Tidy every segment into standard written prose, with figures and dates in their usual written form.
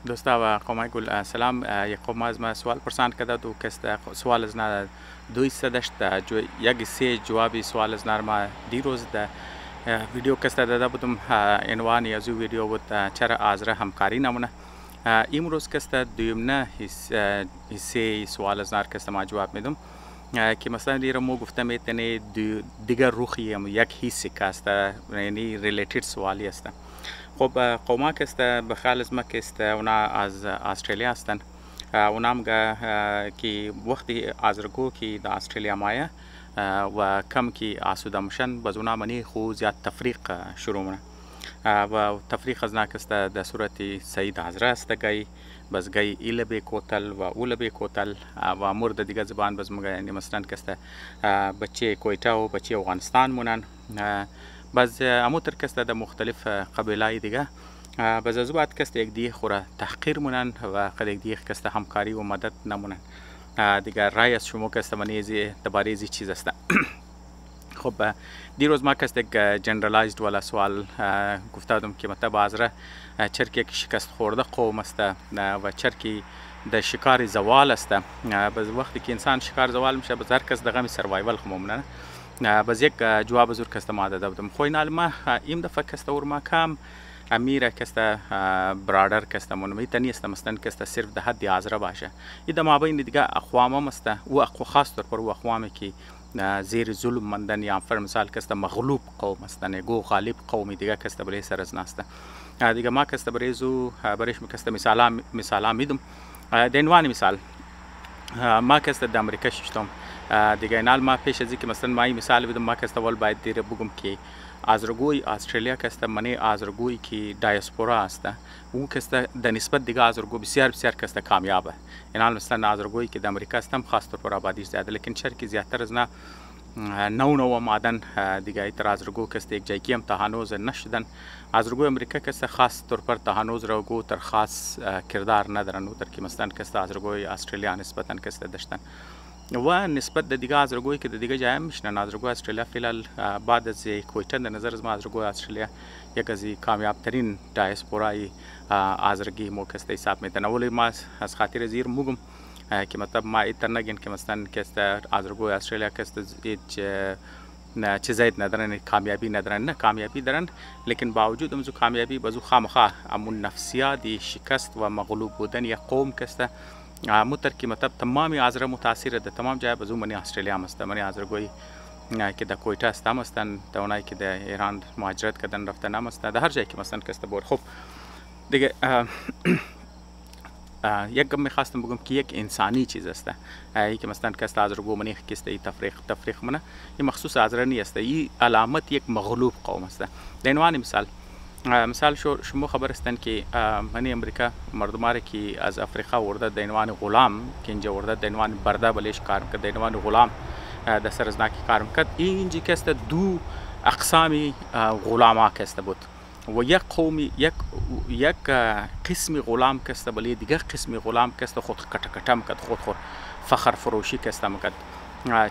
دوستا و قومای گل سلام. یک قوم از ما سوال پرسان کرده دو کست سوال از نار 200 داشت یک سه جوابی سوال از نار ما دیروز ده ویدیو کست داده بودم. عنوان از ویدیو بود چرا آزره همکاری نمونه. امروز کست دویمنه حصه سوال از نار کست ما جواب میدم که مثلا دیره مو گفته میتونه دیگر روخی یک حصه کست یعنی ریلیتد سوالی است. خب قوما که به خیال از ما که اونا از استرالیا هستند. اونا هم که وقتی آزرگو که در استرالیا مایه و کم که آسوده میشن باز اونا منی خو زیاد تفریق شروع منه و تفریق از ناکست در صورت سعید آزره است گای بس گای ایل به کوتل و اول به کوتل و مورد دیگه زبان بس مگه یعنی مثلا کست بچه کویتا و بچه افغانستان مونن باز امو تر کست در مختلف قبیلای دیگه باز از بعد کست یک دیگه خوره تحقیر مونن و قد یک دیگه کست همکاری و مدد نمونن دیگه رای از شما کست منیزی درباره ازی چیز است. خب دیروز ما کست یک جنرالایزد والا سوال گفته بودم که مطلب آزره چرک یک شکست خورده قوم است و چرکی در شکار زوال است. باز وقتی که انسان شکار زوال میشه باز هر کس دغه سروایول خمومنه باز یک جواب زور کست ما داده بودم. خو این ما این دفعه کست اور ما کم امیر کست برادر کست منمیتنی است مثلا کست صرف ده حد آزره باشه ایده ما بین دیگه اقوام است و خاص طور پر اقوامی که زیر ظلم مندن یا فر مثال کست مغلوب قوم است نه گو غالب قومی دیگه کست بله سر از ناسته دیگه ما کست بریزو برش کست مثالا میدم دنوانی مثال ما کست در امریکا ششتم دیگه اینال ما پیش از اینکه مثلا ما مثال بدم ما کست اول باید دیره بگم که آزرگوی استرالیا کست منی آزرگوی که دایاسپورا است او کست در نسبت دیگه آزرگو بسیار کست کامیابه. اینال مثلا آزرگوی که در امریکا استم خاص طور پر آبادیش زیاده لیکن چرکی زیادتر از نه نو مادن دیگه ایتر آزرگو کست یک جایی هم تهانوز نشدن. آزرگو امریکا کست خاص طور پر تهانوز رو گو تر خاص کردار ندارن و در که مثلا کست آزرگوی استرالیا نسبتا کست داشتن و نسبت دیگه آزرگویی که دیگه جای میشنن. آزرگوی استرالیا فعلا بعد از کویتا در نظر از ما آزرگوی استرالیا یک از کامیاب ترین دایاسپورای آزرگی مو کست حساب میتن. اولی ما از خاطر زیر موگم که مطلب ما ایتر نگین که مثلا کست آزرگوی استرالیا کست چیزایت ندارن کامیابی ندارن نه کامیابی دارن لیکن باوجود امزو کامیابی بازو خامخا امون نفسیاتی شکست و مغلوب بودن یک قوم کست متر که مطلب تمامی آزره متاثر ده تمام جای بزو منی استرالیا است منی آزرگوی که در کویتا است هم هستن در اونایی که در ایران مهاجرت کردن رفتن هم هستن در هر جایی که مثلا کست بور. خب دیگه یک گم میخواستم بگم که یک انسانی چیز است ای که مثلا کست آزرگو منی کست ای تفریق منه این مخصوص آزره نیست این علامت یک مغلوب قوم است. دینوانی مثال شما خبر هستند که منی امریکا مردماری که از افریقا ورده دینوان غلام که اینجا ورده دینوان برده بلیش کار میکرد دینوان غلام در سرزناکی کار میکرد اینجا کست دو اقسامی غلاما کست بود و یک قومی یک قسمی غلام کست بلی دیگه قسمی غلام کست خود کټه میکرد خود فخر فروشی کست میکرد.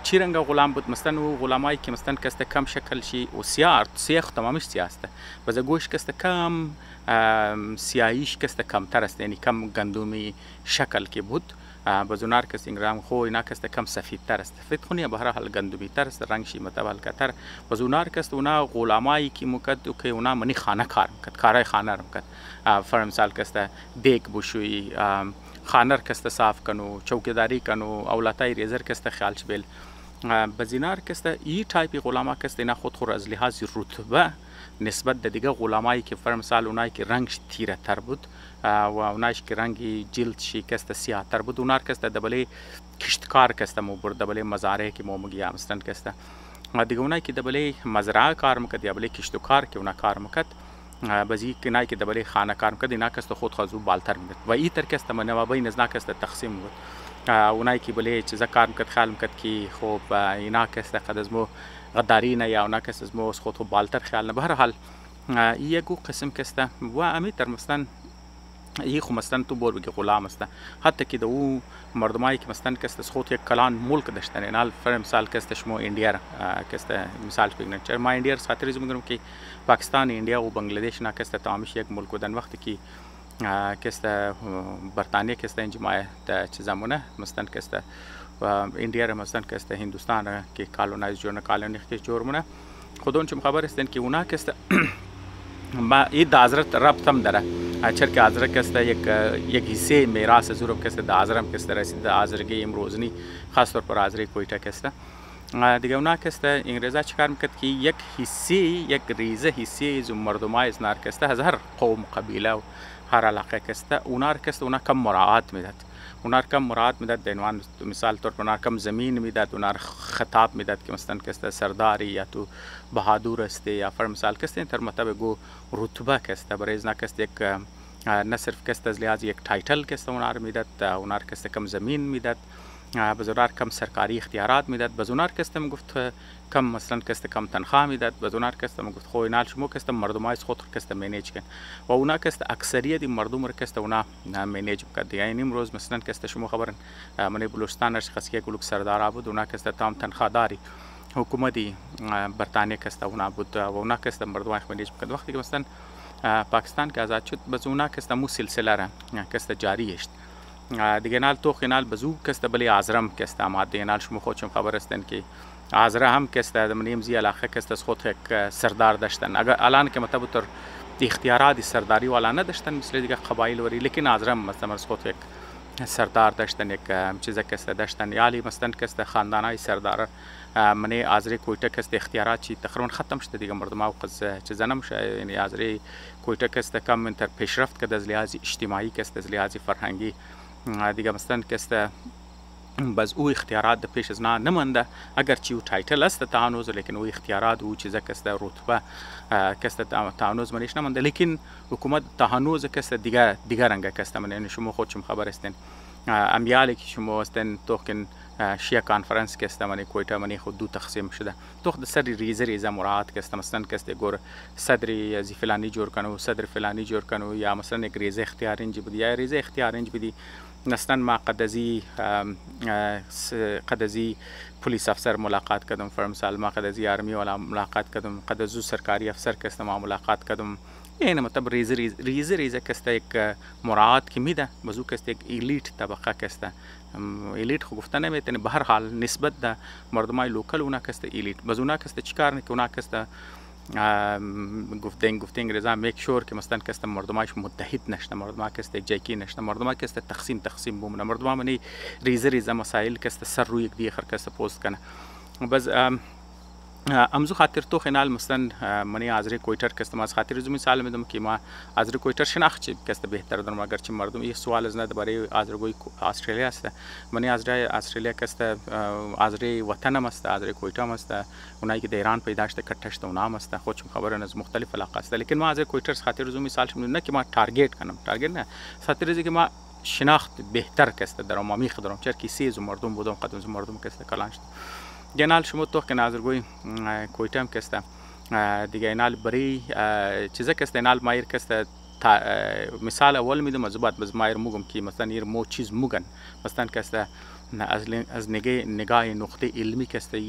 چی رنگ غلام بود مثلا و غلامایی که مثلا کست کم شکل شی و سیاه تمامش سیاه است باز گوش کست کم سیاهیش کست کم تر است یعنی کم گندمی شکل که بود باز اونار کست انگرام خو اینا کست کم سفید تر است سفید خونی به هر حال گندمی تر است رنگ شی متول کتر باز اونار کست اونا غلامایی که مکد که اونا منی خانه کار میکرد کارای خانه رو میکرد فر مثال کست دیگ بوشوی خانر کست صاف کنو چوکیداری کنو اولاتای ریزر کست خیالش بیل بزینار کست ای تایپی غلاما کست اینا خود از لحاظ رتبه نسبت دیگه غلامایی که فر مثال اونایی که رنگش تیره تر بود و اونایش که رنگی جلد شی کست سیاه تر بود اونار کست دبلی کشتکار کست مو بر دبلی مزارع که مو مگیا مثلا کست دیگه اونایی که دبلی مزرعه کار میکرد یا دبلی کشتکار که اونا کار میکرد بازی که نای که دبلی خانه کار میکرد اینا کست خود خازو بالتر میکرد و ای تر کست منو بین از نا کست تقسیم بود اونایی که بله چیزا کار میکرد خیال میکرد که خب اینا کست قد از مو غداری نه یا اونا کست از مو خود بالتر خیال نه. به هر حال یکو قسم کست و امیتر مثلا ای خو مثلا تو بور بگی غلام است حتی که دو مردمایی که مثلا کست خود یک کلان ملک داشتن اینال فر مثال کست شما انډیا کست مثال بگن چرا ما انډیا خاطر از میگم که پاکستان انډیا و بنگلادیش نه کست تمامش یک ملک بودن وقتی که کست برطانیه کست انجماع چیزامونه مستن کست اندیا مستن کست هندوستان که کالونایز جورن کالونی که جورمونه خودون چم خبر استن که اونا کست ما این دازرت ربط هم داره چرا که آذر کست یک حصه میراث زورم کست دازرم کست رسید آذرگی امروزنی خاص طور پر آذری کویتا کست دیگه اونا کست انگلیزا چیکار میکرد که یک حصه یک ریزه حصه از مردمای از نار کست از هر قوم قبیله و هر علاقه کست اونا کست اونا کم مراعات میداد اونا کم مراعات میداد دینوان مثال طور پر اونا کم زمین میداد اونا خطاب میداد که مثلا کست سرداری یا تو بهادور است یا فر مثال کست این تر مطابق گو رتبه کست برای ازنا کست یک نه صرف کست از لحاظ یک تایتل کست اونا میداد اونا کست کم زمین میداد بزرار کم سرکاری اختیارات میداد بزرار کستم گفت کم مثلا کست کم تنخواه میداد بزرار کستم گفت خو اینال شما کست مردمای خود کست منیج کن و اونا کست اکثریت مردم رو کست اونا منیج کرد یعنی امروز مثلا کست شما خبرن من بلوچستان خاصی کلوک سردار بود اونا کست تام تنخواه داری حکومتی برطانیه کست اونا بود و اونا کست مردمای منیج کرد وقتی که مثلا پاکستان که آزاد شد بز اونا کست مو سلسله را کست جاری است دیگه نال تو خنال بزو کست بلی آذرم کست آمد دیگه نال شما خودشم خبر استن که آذره هم کست منیم زی علاقه کست از خود یک سردار داشتن اگر الان که مطابق تر اختیارات سرداری والا نداشتن مثل دیگه قبایل وری لیکن آذرم مثلا از خود یک سردار داشتن یک چیز کست داشتن یالی مثلا کست خاندانای سردار منی آذری کویتا کست اختیارات چی تقریبا ختم شده دیگه مردم او قز چیز نمیشه یعنی آذری کویتا کست کم من تر پیشرفت کرد از لحاظ اجتماعی کست از لحاظ فرهنگی دیگه مثلا کست باز او اختیارات د پیش از نمانده اگر چی او تایتل است تانوز لیکن او اختیارات او چیزا کست رتبه کست تانوز منیش نمانده لیکن حکومت تانوز کست دیگه رنگه کست من یعنی شما خودشم خبر استین امیالی که شما استین توکن شیعه کانفرنس کست منی کویتا منی خود دو تقسیم شده توخ سر ریزه مراعات کست مثلا کست گور صدر از فلانی جور کنو صدر فلانی جور کنو یا مثلا یک ریزه اختیار انج بدی یا ریزه اختیار انج بدی مثلا ما قد ازی پلیس افسر ملاقات کردم فر مثال ما قد ازی آرمی والا ملاقات کردم قد ازو سرکاری افسر کست ما ملاقات کردم این مطلب ریزه کست یک مراعات کی میده بزو کست یک ایلیت طبقه کست ایلیت خو گفتن نمیتونه به هر حال نسبت ده مردمای لوکل اونا کست ایلیت بزونا کست چیکار نه که اونا کست گفتن انگلیزا میک شور که مثلا کست مردمایش متحد نشنه مردم کست یک جایکی نشنه مردم کست تقسیم بومنه مردم منی ریزه مسائل کست سر روی یک دیگه کست پوست کنه بس امزو خاطر تو خنال مثلا منی آذری کویتر کست ما خاطر زمین سال میدم که ما آذری کویتر شناخت چی کست بهتر دارم اگر چی مردم این سوال از نه برای آذرگوی استرالیا است منی آذری استرالیا کست آذری وطن است آذری کویتا است اونایی که در ایران پیدا شده کټشته اونام است خودشم خبرن از مختلف علاقه است لیکن ما آذری کویتر خاطر زمین سال نه که ما تارگت کنم تارگت نه خاطر از که ما شناخت بهتر کست دارم ما میخدرم چرا که سیز مردم بودم قدم مردم کست کلانش گنال شما تو که نازرگوی کویتام کسته دیگه اینال بری چیزا کسته اینال مایر کسته مثال اول میدم از بعد بز مایر موگم که مثلا ایر مو چیز موگن مثلا کسته از نگاه نقطه علمی کسته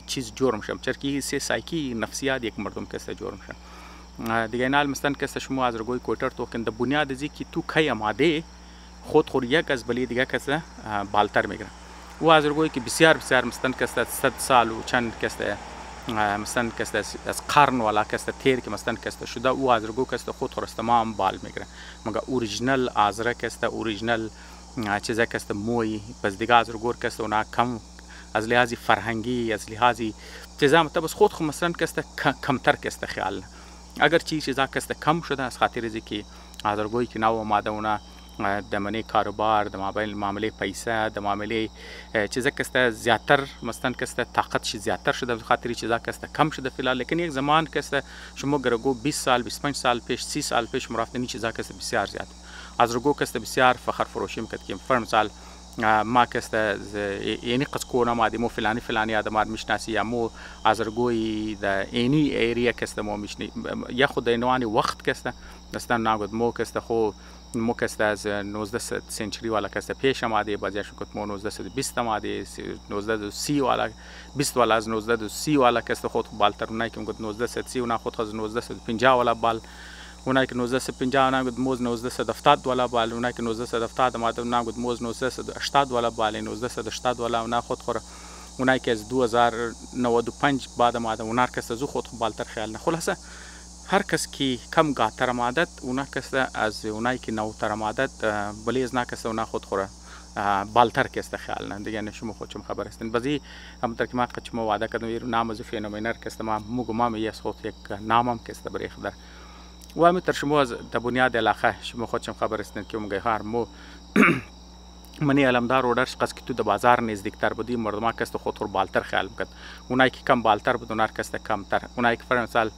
چیز جورم شم چرا که سی سایکی نفسیات یک مردم کسته جورم شم دیگه اینال مثلا کسته شما نازرگوی کویتر تو که د بنیاد ازی که تو کی ماده خود یک از بلی دیگه کسته بالتر میگیره و آذرگوی که بسیار مثلا کست 100 سال و چند کست مثلا کست از قرن والا کست تیر که مثلا کست شده او آذرگو کست خود خورست تمام بال میگیره مگه اوریجنال آذره کست اوریجنال چیزا کست موی بس دیگه آذرگور کست اونا کم از لحاظی فرهنگی از لحاظی چیزا مطلب خود مثلا کست کمتر کست خیال اگر چیزا کست کم شده از خاطر ازی که آذرگوی که نو ماده اونا د منی کاروبار د معامله پیسه د معامله چیزا کسته زیاتر مثلا کسته طاقت شي زیاتر شده خاطر چیزا کسته کم شده فعلا لیکن یک زمان کسته شما گرگو 20 سال 25 سال پیش 30 سال پیش مرافنی چیزا کسته بسیار زیاد از رگو کسته بسیار فخر فروشی میکرد که فرض مثال ما کسته یعنی قص کونا ما مو فلانی آدم میشناسی یا مو از رگوی د اینی ایریا کسته مو میشنی یا خود اینوانی وقت کسته مثلا ناگود مو کسته خو مو کسته از 19 سنچری والا کسته پیش آمده بازیش کت مو 1920 آمده 1930 والا 20 والا از 1930 والا کسته خود بالتر نه که گفت 1930 اونا خود از 1950 والا بال اونایی که 1950 نام گودموز 1970 والا بالی، اونایی که 1970 نام گودموز 1980 والا بالی، 1980 والا اونا خود خوره، اونایی که از 2095 بعد آمده اونا کس از خود بالتر خیال نه. خلاصه هر کس که کم گاتر آمدد اونا کس از اونایی که نوتر آمدد بلی از نکس اونا خود خوره بالتر کس خیال نه دیگه. شما خودتون خبر هستین. بازی همونطور که ما قچ ما وعده کردم یه نام از فینومنر کس ما مگم یه صوت یک نامم کس برای خدر و همینطور شما از بنیاد علاقه شما خودتون خبر هستین که اون هر مو منی علمدار اورش قص که تو د بازار نزدیکتر بودی مردم کس خود خور بالتر خیال میکرد. اونایی که کم بالتر بود اونار کس کمتر. اونایی که فرض مثال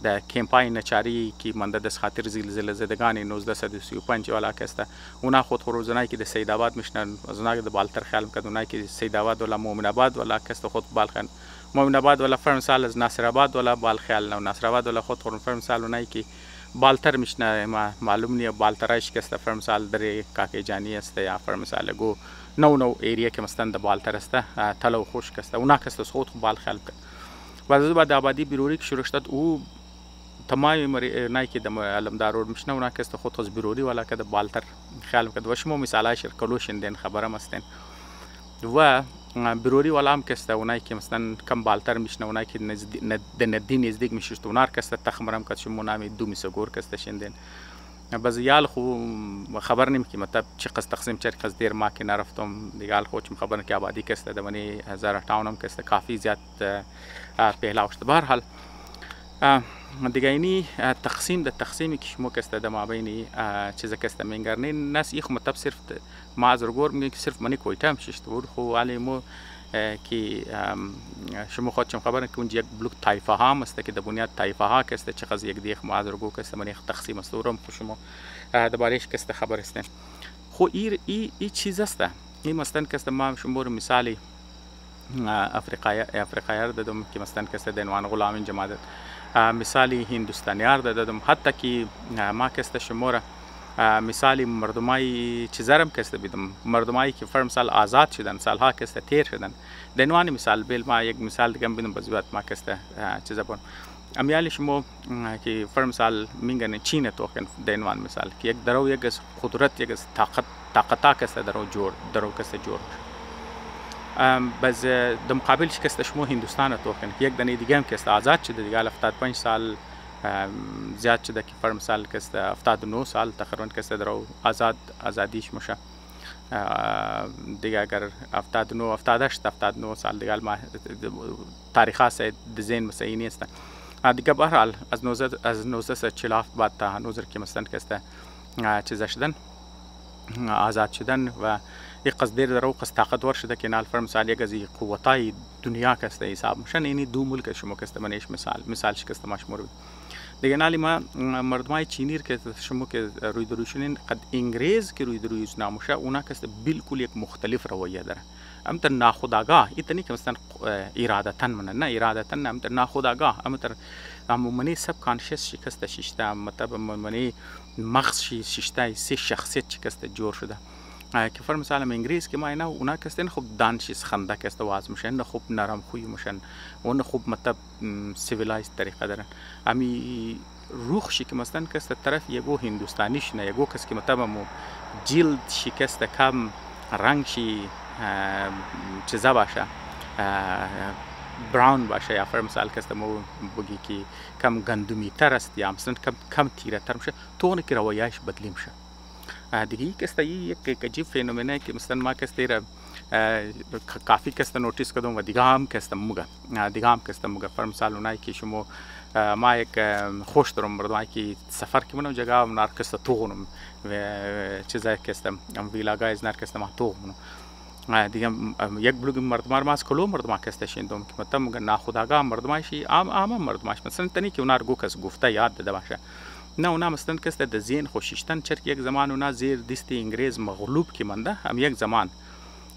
د کمپاین نچاری که منده دست خاطر زلزله زدگان 1935 والا کسته اونا خود خروزنایی که د سید آباد میشنن از اونایی که بالتر خیال میکرد. اونایی که سید آباد ولا مومن آباد ولا کسته خود بالخن مومن آباد ولا فرض مثال از ناصر آباد ولا بال خیال نه ناصر آباد ولا خود خور فرض مثال اونایی که بالتر میشنه معلوم نیه بالترش کسته فرض مثال در کاکی جانی است یا فرض مثال گو نو ایریا که مثلا د بالتر است تلو خوش کسته اونا کسته خود بال خیال کرد. و از بعد آبادی بیروری که شروع شد او تمام نای که د علمدار اور مشنه اونا کسته خود از بیروری ولا که د بالتر خیال کرد. و شما مثال شرکلوشن دین خبره مستن و بیروری ولا هم کسته اونایی که مثلا کم بالتر میشنه اونایی که د ندی نزدیک میشست اونار کسته تخمرم که شما نامی دو میسگور کسته شندین. باز یال خو خبر نیم که مطلب چه قصد تقسیم چه قصد دیر ما که نرفتم دیگه خو چم خبر که آبادی کسته دمانی 1058 هم کسته کافی زیاد پهلا وشته. به هر حال دیگه اینی تقسیمی که شما کسته د مابینی چیز کسته منگرنی ناس ایخ مطلب صرف ما از رگور میگه که صرف منی کویته هم ششت بود خو علی مو که شما خودتون خبرن که اونجا یک بلوک طایفه ها است که د بنیاد طایفه ها کسته چه قضیه یک دیخ ما از رگور کسته منی تقسیم است ورم خو شما دربارهش کسته خبر هستین. خو ای چیز است این مثلا کسته ما شما مثالی افریقایی دادم که مثلا کسته دنوان غلامین جماعت مثالی هندوستانیار دادم حتی که ما کسته شما مثالی مردمای چیزارم کسته بیدم مردمایی که فرض مثال آزاد شدن سالها کسته تیر شدن دنوانی مثال بیل ما یک مثال دیگه بیدم بزیات ما کسته چیزا بون امیالی شما که فرض مثال میگن چین تو کن دنوان مثال که یک درو یک قدرت یک طاقتا کسته درو کسته جور باز د مقابلش کسته شما هندوستان تو کن یک دنی دیگه هم کسته آزاد شده دیگه 75 سال زیاد شده که فرض مثال کسته 79 سال تقریبا کسته درو آزادیش میشه دیگه اگر 79 سال دیگه ما تاریخ است د ذهن مسئله نیست دیگه. به هر حال از 1947 بعد تا هنوز که مثلا کسته چیز شدن آزاد شدن و یک قصد دیر درو قصد طاقتور شده که نال فرض مثال یک از قوتای دنیا کسته حساب میشن اینی دو ملک شما کسته منیش مثال کسته مشمول دیگه نالی ما مردمای چینی که شما که روی دروشونین قد انگریز که روی درویش ناموشه اونا کسته بالکل یک مختلف رویه داره. امتر ناخودآگاه ایتنی که مثلا ارادتن نه ارادتن امتر ناخودآگاه امتر منی سب کانشس شکسته شیشته مطلب منی مغز شیشته سی شخصیت شکسته جور شده که فرض مثلا انگلیس که ما اینا اونا کستن خوب دانشیس خنده کسته واز میشن خوب نرم خوی میشن اون خوب مطلب سیویلایز طریقه دارن امی روح شی که مثلا کسته طرف یگو هندوستانیش نه یگو کس که مطلب مو جلد شکسته کم رنگ شی چیزا باشه براون باشه یا فرض مثال کسته مو بگی که کم گندمی تر است یا مثلا کم تیره تر میشه تو اون که رویاش بدلی میشه دیگه کسته یک عجیب فینومنه که مثلا ما کسته کافی کسته نوتیس کردم و دیگه هم کسته مگه فرض مثال اونایی که شما ما یک خوش دارم مردمایی که سفر که منو جگه نار کسته توغنم و چیزای کسته ویلاگای نار کسته ما توغنم دیگه یک بلوگ مردمار ما از کلو مردم کسته شیندم که مطلب مگه ناخودآگاه مردمایشی عام مردماش مثلا تنی که اونار گو کس گفته یاد داده باشه نه اونا مثلا کسته د ذهن خوشیشتن چرک یک زمان اونا زیر دست انگریز مغلوب کی منده هم یک زمان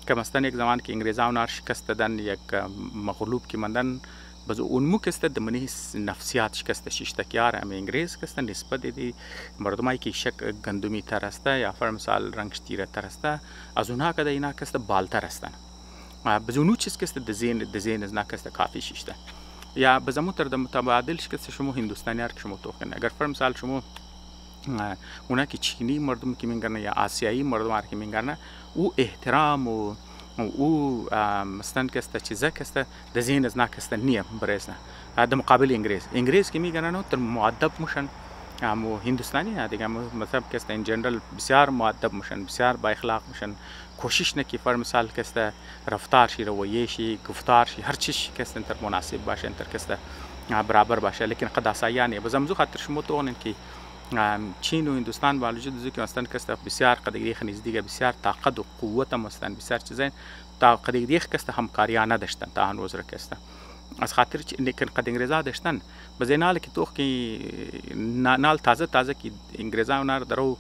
که مثلا یک زمان که انگریزا اونا شکست دادن یک مغلوب کی مندن باز اون مو کسته د منی نفسیات شکست شیشته کیار هم انگریز کسته نسبت دی مردمایی که شک گندمی ترسته یا فرض مثال رنگ شتیره ترسته از اونها کده اینا کسته بالتر هستن باز اونو چیز کسته د ذهن از نا کسته کافی شیشته یا بزمو تر د متبادل شکست شما هندوستانیار که شما توخن اگر فرض مثال شما اونا که چینی مردم که میگن یا آسیایی مردم که میگن او احترام و او مثلا کسته چیزا کسته د ذهن از نکسته نیم برسنه در مقابل انگلیس که میگن تر مؤدب مشن و هندوستانی دیگه مثلا کسته این جنرال بسیار مؤدب مشن بسیار با اخلاق مشن کوشش نکی فر مثال کسته رفتار شی رویه شی گفتار شی هر چیز کسته تر مناسب باشه تر کسته برابر باشه لیکن قد آسایانه بزمزو خاطر شما تو اون که چین و هندوستان با وجود ذکر مثلا کسته بسیار قدری خنیز دیگه بسیار طاقت و قوت مثلا بسیار چیزا تا قدری کسته همکاریانه داشتن تا هنوز را کسته از خاطر لیکن قد انگریزا داشتن بزینال که توخ که نال تازه که انگریزا اونار درو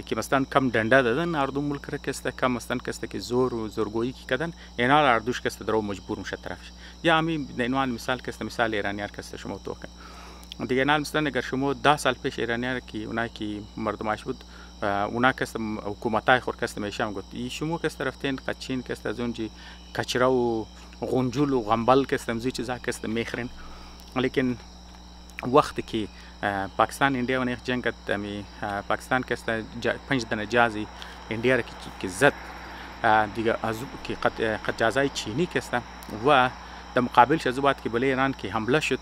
که مثلا کم دنده دادن اردو ملک را کسته کم مثلا کسته که زور و زورگویی که کردن اینال اردوش کسته درو مجبور میشه طرفش یا همین دینوان مثال کسته مثال ایرانیار کسته شما تو دیگه نال مثلا اگر شما 10 سال پیش ایرانیار که اونایی که مردماش بود اونا کسته حکومتای خور کسته میشم گفت ای شما کسته رفتین قچین کسته از اونجی کچرا و غنجول و غنبل کسته مزی چیزا کسته میخرین لیکن وقتی که پاکستان انډیا ونه جنگ می پاکستان کسته 5 دنه جازی انډیا را که زد دیگه از که قد جازای چینی کسته و در مقابل شزوبات که بله ایران که حمله شد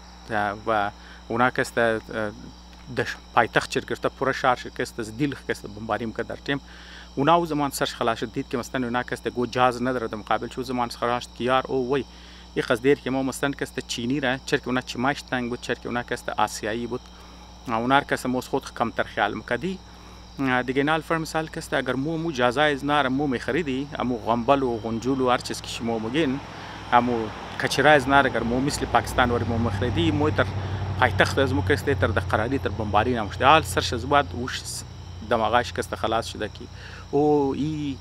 و اونا کسته د پایتخت شرکت پورا شهر شکست از دیل کسته بمباریم کرد در تیم اونا او زمان سرش خلاص دید که مثلا اونا کسته گو جاز نداره در مقابل شو زمان خلاص که یار او وی یک از دیر که ما مثلا کسته چینی را چرک اونا چماش تنگ بود چرک اونا کسته آسیایی بود اونا کسته موس خود کم تر خیال مکدی دیگه نال فر مثال کسته اگر مو جازایز نار مو میخریدی امو غنبل و غنجول و هر چیز که شما مگین امو کچرایز نار اگر مو مثل پاکستان ور مو مخریدی مو تر پایتخت از مو کسته تر د قراردی تر بمباری نمشته حال سرش از بعد وش دماغش کسته خلاص شده کی او ای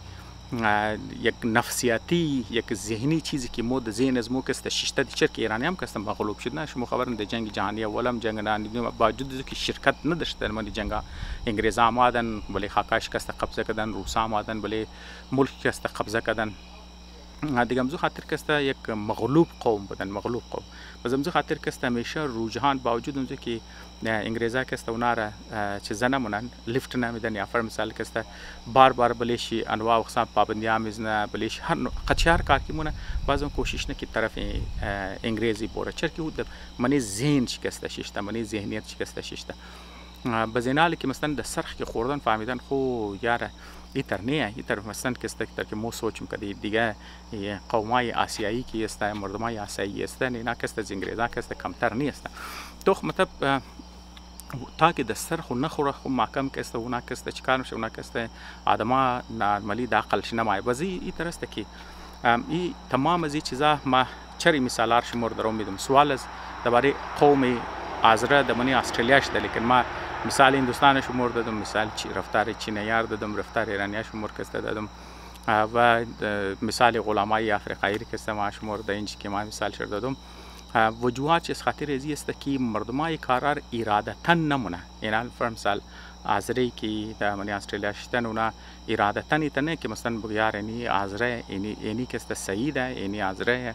یک نفسیاتی یک ذهنی چیزی که مو د ذهن از مو کسته ششته دیچر که ایرانی هم کسته مغلوب شد نه شما خبرن د جنگ جهانی اولم جنگ نه با وجود که شرکت نداشته من جنگ انگریزا آمدن ولی خاکاش کسته قبضه کردن روسا آمدن ولی ملک کسته قبضه کردن دیگه امزو خاطر کسته یک مغلوب قوم بودن مغلوب قوم بس امزو خاطر کسته همیشه رجحان با وجود اونجا که انگریزا کسته اونا را چیزا نمونن لیفت نمیدن یا فر مثال کسته بار بلیشی انواع و اقسام پابندیاں میزنه بلیش هر قچار کار کی مونه بعضم کوشش نه کی طرف انگریزی بوره چرکی بود منی ذهن شکسته ششته منی ذهنیت شکسته ششته بزینال که مثلا د سرخ که خوردن فهمیدن خو یاره ایتر نه ایتر مثلا کسته که مو سوچم که دیگه قومای آسیایی که است مردمای آسیایی است نه کسته از انگریزا کسته کمتر نیست تو مطلب تا که د سرخ نخوره خو محکم کسته اونا کسته چکار میشه اونا کسته آدما نرمالی د عقل شنه مای بزی ایتر است که ای تمام از چیزا ما چری مثالار شمار درام میدم سوال از درباره قوم آذره د منی استرالیا شته لیکن ما مثال هندوستان شمار دادم مثال رفتار چینیار دادم رفتار ایرانیا شمار کسته دادم و مثال غلامای افریقایی کسته ما شمار د اینج که ما مثال شر دادم وجوهات چیز خاطر ازی است که مردمای کارار ارادتا نمونه یعنی مثال آذری که در منی استرالیا شتن اونا ارادتا نیتنه که مثلا بگیار اینی آذره اینی کسته سعیده اینی آذره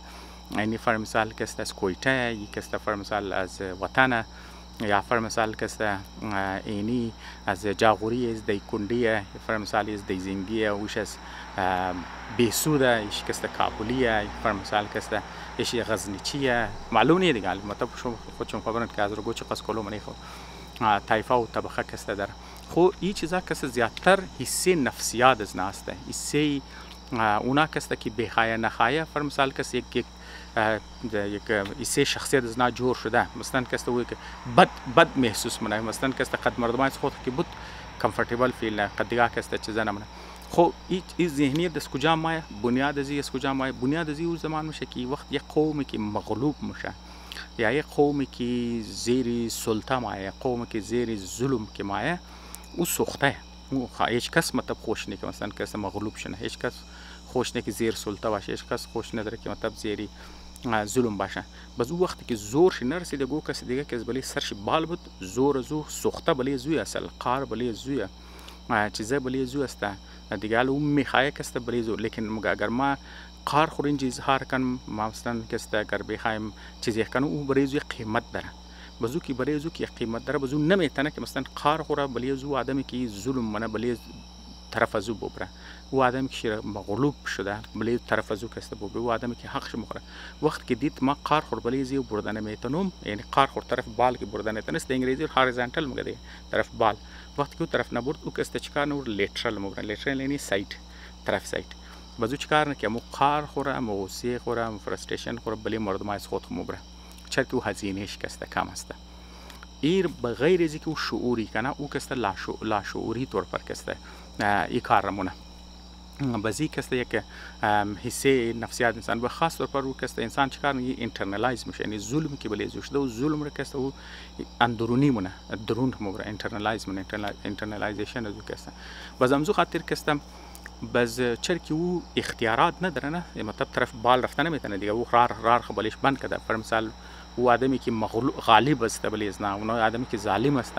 اینی فر مثال کسته از کویته یک کسته فر مثال از وطنه یا فر مثال کسته اینی از جاغوری از دیکندیه فر مثال از دیزینگیه وش از بیسوده ایش کسته کابلیه فر مثال کسته ایش غزنیچیه معلوم نیه دیگه مطلب خودشون خبرند که از رو گوچه قص کلو منی خود طایفه و طبقه کسته در خو این چیزا کسته زیادتر حصه نفسیات از ناسته حصه اونا کسته که بخایه نخایه فر مثال کسته یک ایسه شخصیت از نا جور شده مثلا کسته وی که بد محسوس منه مثلا کسته قد مردمان خود که بود کمفورتیبل فیل نه قد دیگه کسته چیزا نمونه خو این ذهنیت از کجا مایه بنیاد ازی از کجا مایه بنیاد ازی او زمان میشه که وقت یک قومی که مغلوب میشه یا یک قومی که زیر سلطه مایه قومی که زیر ظلم که مایه او سوخته او هیچ کس مطلب خوش نیست که مثلا کس مغلوب شنه هیچ کس خوش نیست که زیر سلطه باشه هیچ کس خوش نداره که مطلب زیری ظلم باشه بس او وقتی که زورش نرسیده گو کسی دیگه که بلی سرش بال بود زور سوخته بلی زوی اصل قار بلی زوی چیزه بلی زوی است دیگه اون میخواه کسته بلی زور لیکن اگر ما قار خورین چیز هار کن ما مثلا کسته اگر بخوایم چیزی کنم او بلی زوی قیمت داره بزو کی برای زو کی قیمت داره بزو نمیتونه که مثلا قار خوره بلی زو آدمی که ظلم منه بلی طرف ازو ببره او آدمی که مغلوب شده بلی طرف ازو کسته ببره او آدمی که حقش مخوره وقت که دید ما قار خور بلی زیو بردن میتونم یعنی قار خور طرف بال که بردن میتونست انگلیسی هاریزونتال میگه دیگه طرف بال وقتی که طرف نبرد او کسته چیکار نور لیترال مبره لیترال یعنی سایت طرف سایت بازو چیکار نکه مو قار خوره مو غصه خوره مو فرستریشن خوره بلی مردم از خود مبره چرا که او هزینهش کسته کم است ایر بغیر از اینکه او شعوری کنه او کسته لاشعوری طور پر کسته ای کار رمونه بازی کسته یک حصه نفسیات انسان به خاص طور پر او کسته انسان چیکار نگی انترنالایز میشه یعنی ظلم که بلی زوشده و ظلم رو کسته او اندرونی مونه درون مبره انترنالایز مونه انترنالایزیشن از او کسته باز امزو خاطر کستم باز چرکی او اختیارات نداره نه مطلب طرف بال رفتن نمیتونه دیگه او رار خبالش بند کرده پر مثال او آدمی که غالب است بلیز نه اون آدمی که ظالم است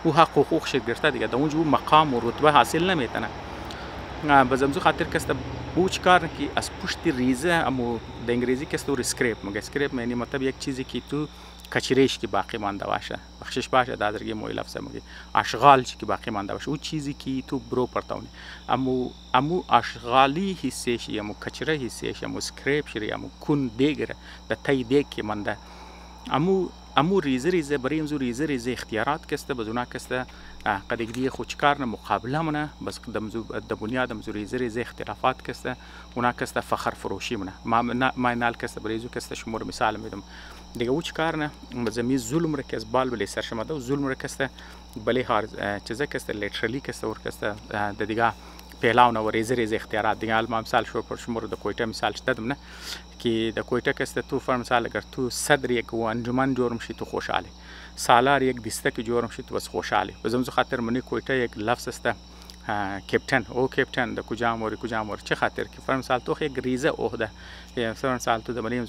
او حق و حقوقش گرفته دیگه اونجا او مقام و رتبه حاصل نمیتونه باز امزو خاطر کسته او چیکار که از پشت ریزه امو د انگلیسی کسته او اسکریپ میگه اسکریپ یعنی مطلب یک چیزی که تو کچریش که باقی مانده باشه بخشش باشه دادرگی موی لفظ میگه اشغال که باقی مانده باشه او چیزی که تو برو پرتاونی امو اشغالی حصهش یا مو کچره حصهش یا مو اسکریپ شری یا مو کون دیگره د تای دیگ که مانده امو ریزه برای امزو ریزه اختیارات کسته بزونا کسته قدیگ دیگه خوچکار نه مقابله منه بس د بنیاد امزو ریزه اختلافات کسته اونا کسته فخر فروشی منه ما نال کسته برای زو کسته شمور مثال میدم دیگه او چیکار نه بزمی ظلم را کس بال بلی سرشماده و ظلم را کسته بلی چیزا کسته لیترالی کسته ور کسته د دیگه پیلاو نه و ریزه اختیارات دیگه ما مثال شو پر شمور د کویته مثال شدم نه که د کویته کسته تو فر مثال اگر تو صدر یک و انجمن جور میشی تو خوشحالی سالار یک دسته جور میشی تو بس خوشحالی بزمزو خاطر منی کویته یک لفظ است کپتن او کپتن د کجا مور چه خاطر که فر مثال تو یک ریزه عهده فر مثال تو د ملیم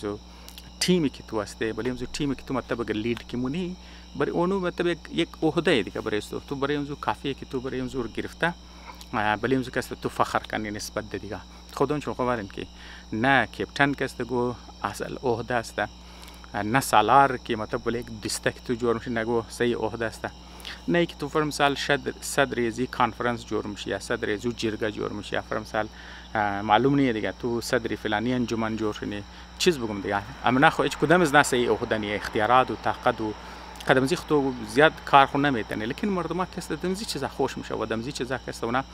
تیمی که تو هسته بلیم زو تیمی که تو مطلب اگر لید کی مونی برای اونو مطلب یک عهده دیگه برای تو برای زو کافیه که تو برای زو گرفته بلیم زو کسته تو فخر کنی نسبت دیگه خودون چون خبرن که نه کپتن کسته گو اصل عهده است نه سالار که مطلب بله یک دسته که تو جور میشه نگو صحیح عهده است نه که تو فر مثال صدر ازی کانفرنس جور میشه یا صدر ازو جرگه جور میشه یا فر مثال معلوم نیه دیگه تو صدری فلانی انجمن جور شنی چیز بگم دیگه اما نه خو هیچ کدام از ناس عهده نیه اختیارات و طاقت و قدمزی خو زیاد کار خو نمیتونه لیکن مردم کس دمزی چیزا خوش میشه و دمزی چیزا کس اونا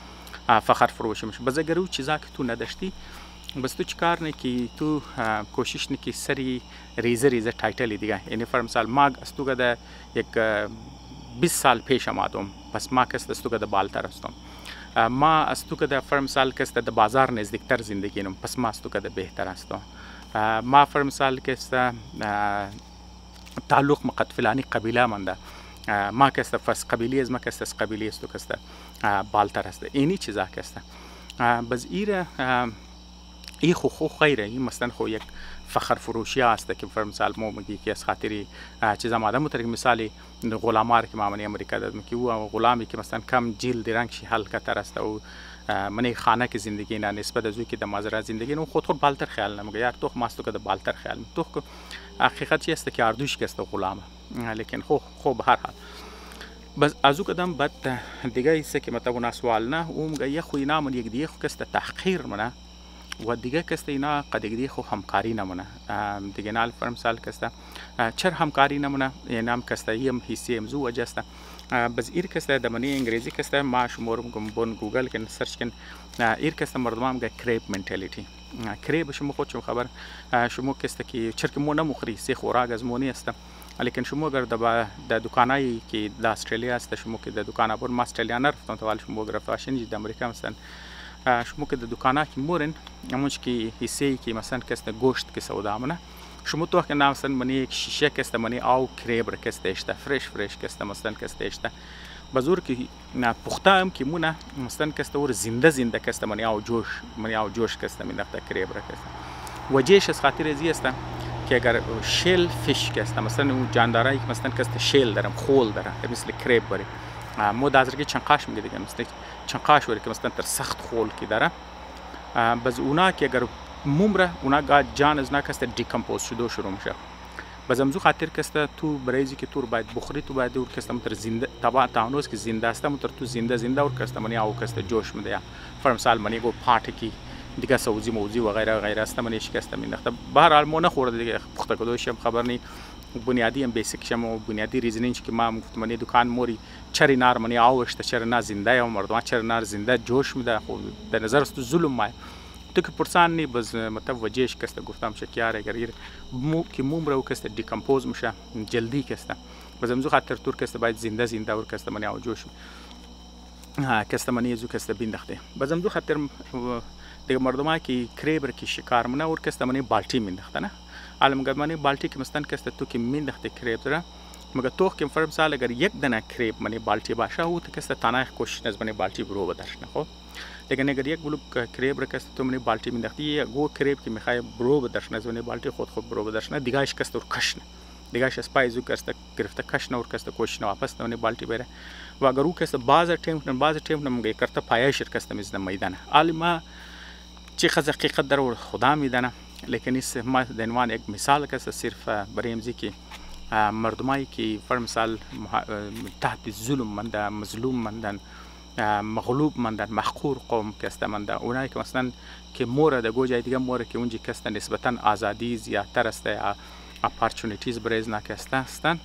فخر فروش میشه بس اگر او چیزا که تو نداشتی بس تو چیکار نه که تو کوشش نه که سری ریزه تایتل دیگه یعنی فر مثال ما استوگه ده یک 20 سال پیش آمدم پس ما کس استوگه ده بالتر هستم ما از تو که در فر مثال کسته در بازار نزدیکتر زندگی نم پس ما از تو که در بهتر هستم ما فر مثال کسته تعلق مقد فلانی قبیله منده ما کسته فرس قبیلی از ما کسته از قبیلی است تو کسته بالتر هسته اینی چیزا کسته بس ایره ای خو خیره این مثلا خو یک فخر فروشی است که فر مثال مو میگی که از خاطری چیزا ماده مترک مثالی غلامار که ما من امریکا دادم که او غلامی که مثلا کم جلد رنگ شی هلکه تر است او من خانه که زندگی نه نسبت از او که در مزرعه زندگی نه خود بالتر خیال نمیگه یار تو ماستو که بالتر خیال تو حقیقت چی است که اردوش که است غلامه لیکن خو به هر حال بس از او قدم بعد دیگه است که مطلب اون سوال نه او میگه یه خوی نام یک دیگه خو کست تحقیر منه و دیگه کسته اینا قدیگری خو همکاری نمونه دیگه نال فرم سال کسته چر همکاری نمونه یعنی هم کسته ایم حسی امزو وجه است بس ایر کسته دمنی انگلیسی کسته ما شمارم بون گوگل کن سرچ کن ایر کسته مردم گه کریب منتالیتی کریب شما خود شما خبر شما کسته که چرک مو نمخری سی خوراک از مونی است لیکن شما اگر در دکانایی که در استرالیا است شما که در دکانا بر ما استرالیا نرفتم تو ولی شما گرفت واشنج در امریکا مثلا شما که در دکانه که مورن همونش که حصه‌ای که مثلا کسته گوشت که سودا منه شما تو که مثلا منی یک شیشه کسته منی آو کریب را کسته اشته فرش کسته مثلا کسته اشته بزرگ که پخته هم که مونه مثلا کسته ور زنده کسته منی آو جوش کسته می نخته کریب را کسته وجهش از خاطر ازی است که اگر شیل فیش کسته مثلا اون جاندارایی که مثلا کسته شیل دارم خول داره مثل کریب بره مو دازرگی چنقاش میگه دیگه مثل چنقاش وری که مثلا تر سخت خول کی داره بس اونا که اگر ممره اونا جان از نکسته دیکمپوز شدو شروع میشه بزمزو خاطر کسته تو برایزی که تو باید بخوری تو باید اور کسته متر زنده طبعا تانوس که زنده است متر تو زنده اور کسته منی او کسته جوش میده یا فرمسال منی گو پارتی کی دیگه سوزی موزی و غیره غیره است منی شکسته مینداخته به هر حال مو نخورده دیگه پخته کدوشم خبر نی بنیادی هم بیسیک شم و بنیادی ریزنینگ که ما گفت منی دکان موری چری نار منی آوشته چری نار زنده یا مردم چری نار زنده جوش میده خب به نظر است ظلم مای تو که پرسان نی باز متوجهش کسته گفتم شکیار اگر مو که موم رو کسته دیکمپوز میشه جلدی کسته بزمزو خاطر تور کسته باید زنده اور کسته منی او جوش کسته منی زو کسته بیندخته بزمزو خاطر دیگه مردم که کریبر که شکار منه اور کسته منی بالتی میندخته نه عالم گرمانی بالتی که مستن کسته تو که میندخته کریب را مگه تو که فرض سال اگر یک دانه کریب منی بالتی باشه او تو کسته تنها کوشش از منی بالتی برو بدرش نه خب لیکن اگر یک بلوک کریب را کسته تو منی بالتی میندختی یا گو کریب که میخوای برو بدرش نه از منی بالتی خود برو بدرش نه دیگهش کسته اور کشنه دیگهش اسپایزو کسته گرفته کشنه اور کسته کوشش نه واپس منی بالتی بره و اگر او کسته باز ټیم مگه کرته پایش کسته میزنه میدان عالم چی خز حقیقت در خدا میدانه لیکن اس ما د عنوان یک مثال کسته صرف بریم که مردمایی که فر مثال تحت ظلم مندن مظلوم مندن مغلوب مندن محقور قوم کسته مندن اونایی که مثلا که مورد گوجای دیگه مورد که اونجا کسته نسبتا آزادی زیادتر است یا اپورتونیتیز برای نکسته هستن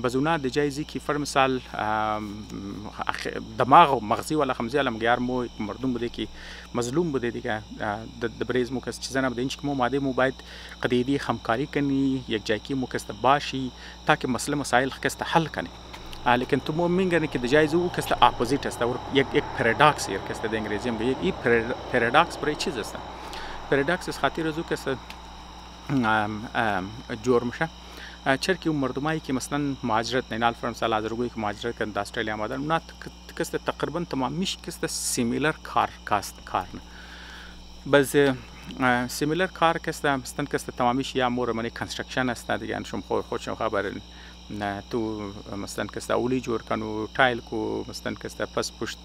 باز اونا د جایزی که فر مثال دماغ و مغزی ولا خمزی علم گیار مو مردم بوده که مظلوم بوده دیگه د بریز مو کس چیزا نبوده اینچ که مو ماده مو باید قدیدی همکاری کنی یک جای که مو کست باشی تاکه مسئله مسائل کست حل کنی لیکن تو مو میگنی که د جایزی او کست اپوزیت است اور یک پاراډاکس یې کست د انګریزی هم یک پاراډاکس برای چیز است پاراډاکس از خاطر از او کست جور میشه چرکی اون مردمایی که مثلا مهاجرت نینال فرمسال آذرگوی که مهاجرت کردن استرالیا آمدن اونا کسته تقریبا تمامیش کسته سیمیلر کار نه بس سیمیلر کار کسته مثلا کسته تمامیش یا مور منی کنسترکشن است دیگه شما خودشون خبر نه تو مثلا کسته اولی جور کنو تایل کو مثلا کسته پس پشت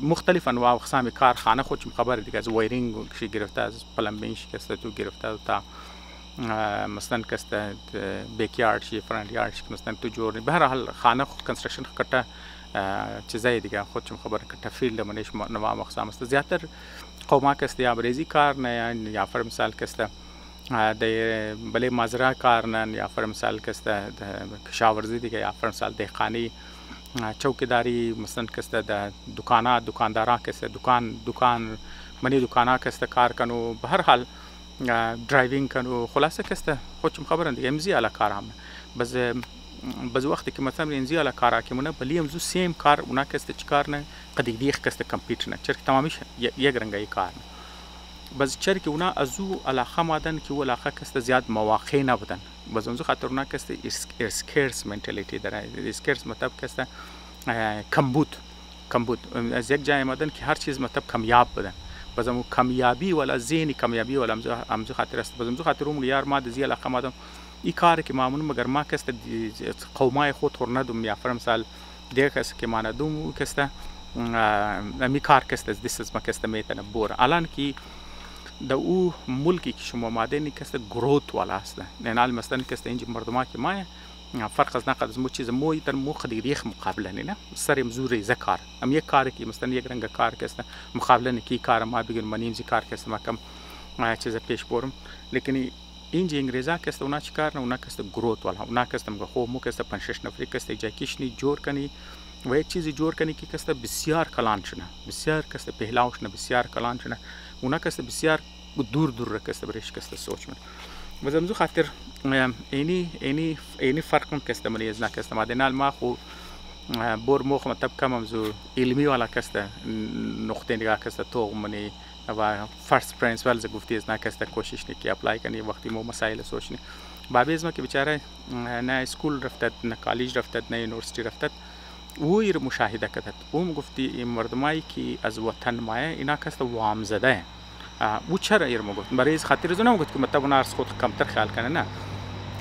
مختلف انواع و اقسام کارخانه خودشون خبر دیگه از وایرینگ شی گرفته از پلمبینگ کسته تو گرفته تا مثلا کسته بیک یارد شی فرنت یارد شی مثلا تو جور به هر حال خانه کنسترکشن کټه چیزای دیگه خودشون خبر کټه فیلد منش نوع اقسام است زیاتر قوما کسته یا بریزی کار نه یا فر مثال کسته د بلې مزرعه کار نه یا فر مثال کسته کشاورزی دیگه یا فر مثال دهقانی چوکیداری مثلا کسته د دکانداران کسته دکان منی دکانا کسته کار کنو به هر حال ډرایوینګ کنو خلاصه کسته خودشم خبرن دیگه امزی علا کار هم بز وقتی که مثلا امزی علا کار حاکمونه بلی امزو سیم کار اونا کسته چی کار نه قدیدیخ کسته کمپیوتر نه چرک تمامیش یک رنگی کار نه بس چرک اونا ازو علاقه مادن که او علاقه کسته زیاد مواقع نبودن بس اونزو خاطر اونا کسته اسکرس منتالیتی داره اسکرس مطلب کسته کمبود از یک جای مادن که هر چیز مطلب کمیاب بدن بس امو کامیابی ولا ذهنی کامیابی ولا امزو خاطر است بس امزو خاطر اون یار ما د زی علاقه مادم ای کار که معمول مگر ما کسته قومای خود ورندم یا فر مثال دیگه کس که ماندوم کسته می کار کسته دست ما کسته میتونه بور الان کی د او ملکی که شما مادنی کسته گروت والا است نه نال مثلا کسته اینج مردما که ما فرق از نقد از مو چیز مو در مو قدیریخ مقابله نه سر مزوری زکار ام یک کار کی مثلا یک رنگ کار کسته مقابله نه کی کار ما بگن منیم زی کار کسته ما کم چیز پیش برم لیکن اینج انگریزا کسته اونا چیکار نه اونا کسته گروت والا اونا کسته مگه خو مو کسته 5-6 نفری کسته جاکیشنی جور کنی و یک چیزی جور کنی که کسته بسیار کلان شنه بسیار کسته پهلاوش نه بسیار کلان شنه اونا کسته بسیار دور کسته برش کسته سوچ من وزمزو خاطر اینی فرق کسته منی از نکسته مادنال ما خو بور موخ مطلب کم امزو علمی والا کسته نقطه نگاه کسته تو منی و فرست پرنسپل ز گفتی از نکسته کوشش نکی اپلای کنی وقتی مو مسائل سوچنی بابی از ما که بیچاره نه اسکول رفتد نه کالج رفتد نه یونیورسیتی رفتد او ایر مشاهده کردد او گفتی این مردمایی که از وطن مایه اینا کسته وام زده او چرا ایر ما گفت برای از خاطر از اونم گفت که مطلب اونا از خود کمتر خیال کنه نه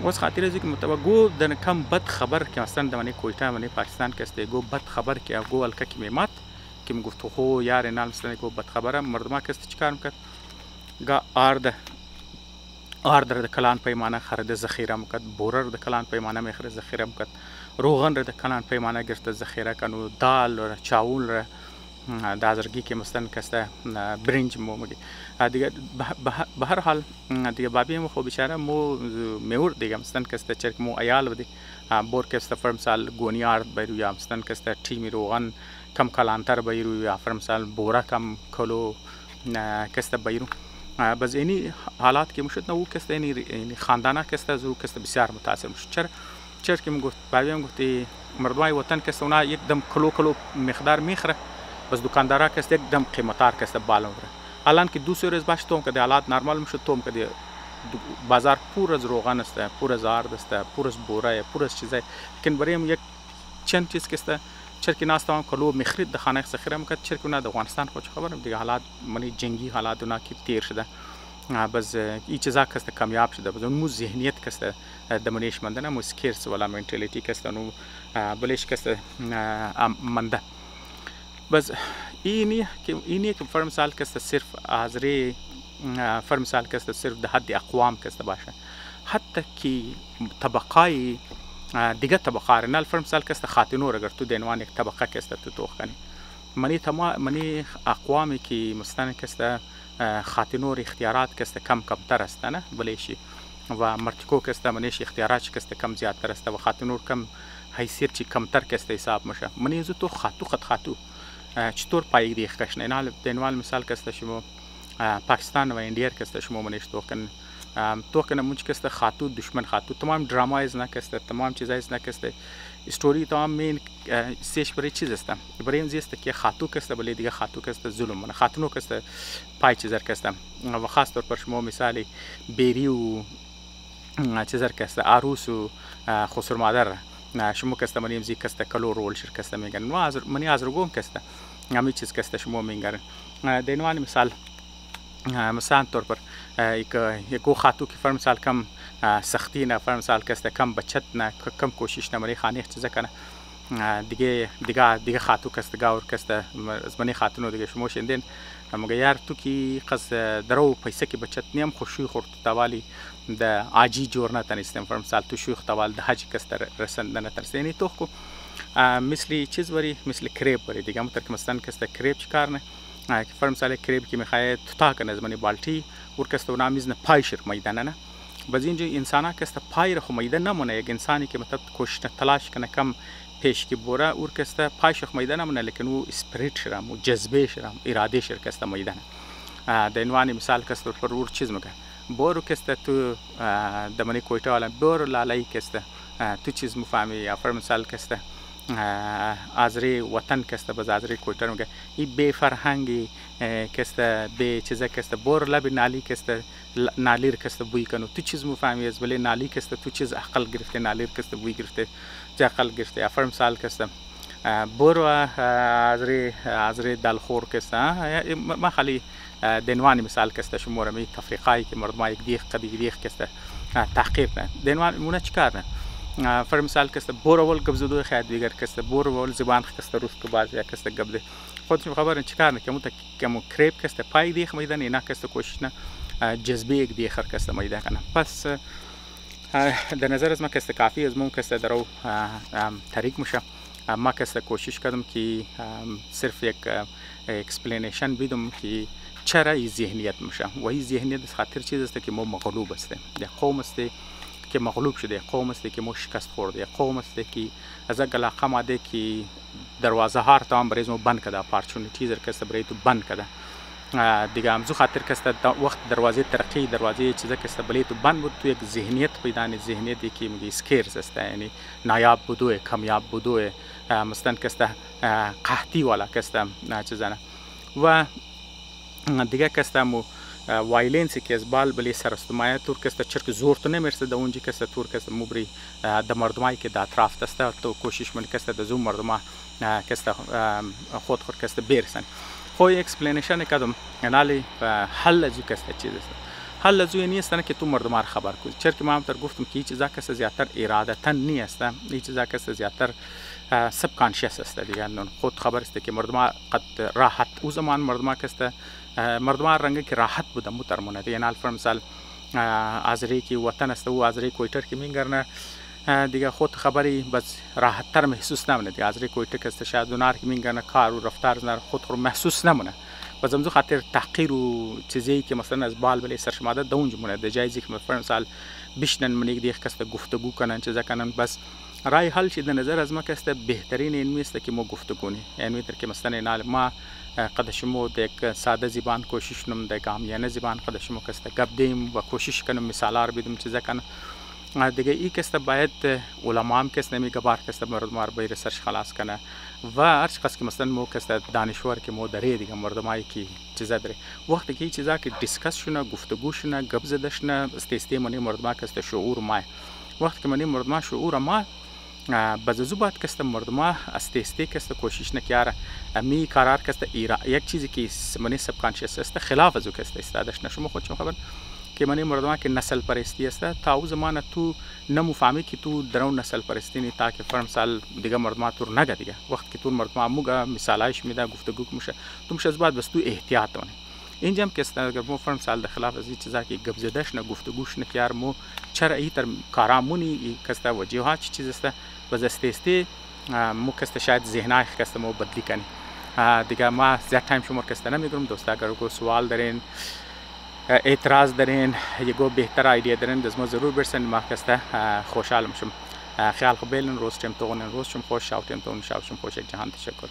از خاطر از که مطلب گو دن کم بد خبر که مثلا دمانی کویتا منی پاکستان کسته گو بد خبر که گو الکا که میمات که میگفت خو یار نال مثلا گو بد خبره مردما کسته چیکار میکرد گا آرده آرد را کلان پیمانه خرید ذخیره میکرد، بورر در کلان پیمانه میخرید ذخیره میکرد، روغن را در کلان پیمانه گرفته ذخیره کنو، دال را چاول را دازرگی که مستن کسته برنج مو مگی دیگه به هر حال دیگه بابی مو خو بیچاره مو میور دیگه مستن کسته چرک مو ایال بدی بور کسته فرم سال گونیارد بیرو یا مستن کسته تیمی روغن کم کلانتر بیرو یا فرم سال بورا کم کلو کسته بیرو بس اینی حالات که مشد نو کسته اینی خاندانه کسته زو کسته بسیار متاثر مشد چرا که میگفت بابی میگفتی مردمای وطن کسته اونا یک دم کلو مقدار میخره بس دکاندارا کسته یک دم قیمتار کسته بالا میره الان که دو روز باش توم که حالات نرمال میشد توم که بازار پر از روغن است، پر از آرد است، پر از بوره، پر از چیزای لیکن بریم یک چند چیز کسته چرکی ناس تمام کلو میخرید در خانه ذخیره میکرد چرکی اونا در افغانستان خود خبرم دیگه حالات منی جنگی حالات اونا که تیر شده بس این چیزا کسته کامیاب شده بس اون مو ذهنیت کسته دمنیش مندنه مو سکیرس ولا منتالیتی کسته نو بلش کسته منده بس اینی که فرم سال کسته صرف حاضری فرم سال کسته صرف ده حد اقوام کسته باشه حتی که طبقای دیگه طبقه رنال فرم سال کسته خاتنور اگر تو دینوان یک طبقه کسته تو توخ کنی منی اقوامی که مستن کسته خاتنور اختیارات کسته کم تر است نه بلیشی و مرتکو کسته منیش اختیارات کسته کم زیادتر است و خاتنور کم حیثیت چی کم تر کسته حساب میشه منی زو تو خاتو چطور پایگ دیخ کشنه نال دینوال مثال کسته شما پاکستان و اندیا کسته شما منیش توکن منچ کسته خاتو دشمن خاتو تمام ڈرامہ از نکسته تمام چیزا از نکسته استوری تمام مین سیش برای چیز است برای این زیسته که خاتو کسته بلی دیگه خاتو کسته ظلم من خاتونو کسته پای چیزر کسته و خاص طور پر شما مثالی بیری و چیزر کسته عروس و خسر مادر شما کسته منیم زی کسته کلو رول شر کسته میگن منی از رگوم کسته همی چیز کسته شما میگن دینوانی مثال طور پر یک خاتو که فرم سال کم سختی نه فرم سال کسته کم بچت نه کم کوشش نه مری خانه چیزا کنه دیگه خاتو کسته گاور کسته از منی خاتونو دیگه شما شندین مگه یار تو کی قص درو پیسه کی بچت نیم خوشی خورد توالی د عاجی جور نه تنستم فرم سال تو شوخ توال د حج کسته رسند نه ترسینی تو کو مثلی چیز وری مثل کریب وری دیگه مترکمستان کسته کریب چیکار نه که فرم سال کریب کی میخواد تا کنه از منی بالتی ور کسته اونم میزنه پایشر میدان نه باز اینجا انسانا کسته پای رو میدان نمونه یک انسانی که مطلب کوشش تلاش کنه کم پیش کی بوره اور کسته پایش میدان نمونه لیکن او اسپریت شرم و جذبه شرم اراده شر کسته میدان دینوانی مثال کسته پر ور چیز میگه بورو کسته تو دمنی کویته والا بورو لالای کسته تو چیز مفهمی یا فرم سال کسته ازری وطن کسته باز ازری کویتر میگه این بی فرهنگی کسته بی چیزا کسته بور لب نالی کسته نالیر کسته بوی کنو تو چیز مفهمی از ولی نالی کسته تو چیز عقل گرفته نالیر کسته بوی گرفته جا عقل گرفته افرم سال کسته بور ازری دلخور کسته ما خالی دنوانی مثال کسته شما رمی تفریقایی که مردم یک دیخ قدی دیخ کسته تحقیر نه دنوان مونه چیکار نه فر مثال کسته بور اول قبضدو خیاد دیگر کسته بور اول زبان کسته روز تو باز یا کسته قبضه خودش خبر چیکار نه که مو کریب کسته پای دیخ میدان اینا کسته کوشش نه جذبه یک دیخر کسته میدان کنه پس در نظر از ما کسته کافی از مون کسته درو طریق میشه ما کسته کوشش کردم که صرف یک اکسپلینیشن بدم که چرا این ذهنیت میشه و این ذهنیت از خاطر چیز است که ما مغلوب هستیم یک قوم است که مغلوب شده قوم است که ما شکست خورده قوم است که از علاقه ماده که دروازه ها رو تمام برای ما بند کرده اپورتونیتیز رو کسته برای تو بند کرده دیگه همزو خاطر کسته وقت دروازه ترقی دروازه چیزا کسته برای تو بند بود تو یک ذهنیت پیدا نه ذهنیتی که میگه اسکیرز است یعنی نایاب بودوه کمیاب بودوه مستن کسته قحطی والا کسته چیزا و دیگه کسته مو وایلنسی که از بال بلی سرستمایه تور کسته چرک زور تو نمیرسه د اونجی کسته تور کسته مبری د مردمایی که د اطراف دسته تو کوشش من کسته د زوم مردما کسته خود کسته بیرسن خو اکسپلینیشن کدم انالی حل ازو کسته چیز است حل ازو نیست نه که تو مردما خبر کنی چرک ما هم تر گفتم که چیزا کسته زیاتر ارادتا نیست این چیزا کسته زیاتر سب کانشس است دیگه خود خبر است که مردما قد راحت او زمان مردما کسته مردم رنگه که راحت بودم مترمونه یعنی الفا مثال آذری که وطن است او آذری کویتر که میگرنه دیگه خود خبری بس راحت تر محسوس نمونه دیگه آذری کویتر که است شاید دونار که میگرنه کار و رفتار زنار خود رو محسوس نمونه بس امزو خاطر تحقیر و چیزی که مثلا از بال بلی سرشماده دونج مونه ده جایزی که مثلا بشنن منیک دیگه کست گفتگو کنن چیزا کنن بس رای حل شد نظر از ما کست بهترین این میسته که ما گفتگو نی یعنی در که مثلا نال ما قدشمو یک ساده زبان کوشش نم ده گامیانه زبان قدشمو کست گپ دیم و کوشش کنم مثالار بدم چیزا کنم دیگه ای کست باید علما هم کست نمی گبار کست مردم رو بیر سرش خلاص کنه و هر کس که مثلا مو کست دانشور که مو داره دیگه مردمایی که چیزا داره وقتی که چیزا که دیسکس شونه گفتگو شونه گپ زده شونه استیستی منی مردما کست شعور ما وقتی که منی مردما شعور ما بززو باید کست مردما استیستی کست کوشش نکیاره می قرار کست ایرا یک چیزی که منی سب کانشس است خلاف ازو کست استادش نشو خود چون خبر که منی مردما که نسل پرستی است تا او زمان تو نمو فهمی که تو درون نسل پرستی نی تا که فرم سال دیگه مردما تو نگه دیگه وقت که تو مردما موگا مثالایش میده گفتگو میشه تو میشه از بعد بس تو احتیاط کنی اینجا هم که است اگر مو فرم سال خلاف از چیزا که گپ زدش نه گفتگوش نه کیار مو چرا ای تر کارامونی کست وجهات چیز است باز استیستی مو کست شاید ذهنای کست مو بدلی کنی دیگه ما زیاد تایم شما کست نمیگم دوست اگر کو سوال دارین اعتراض دارین یگو بهتر ایده دارین دزما ضرور برسن ما کسته خوشحال میشم خیال خوب بیلن روز چم تو روز چم خوش شاوتیم تو شاوشم خوش جهان تشکر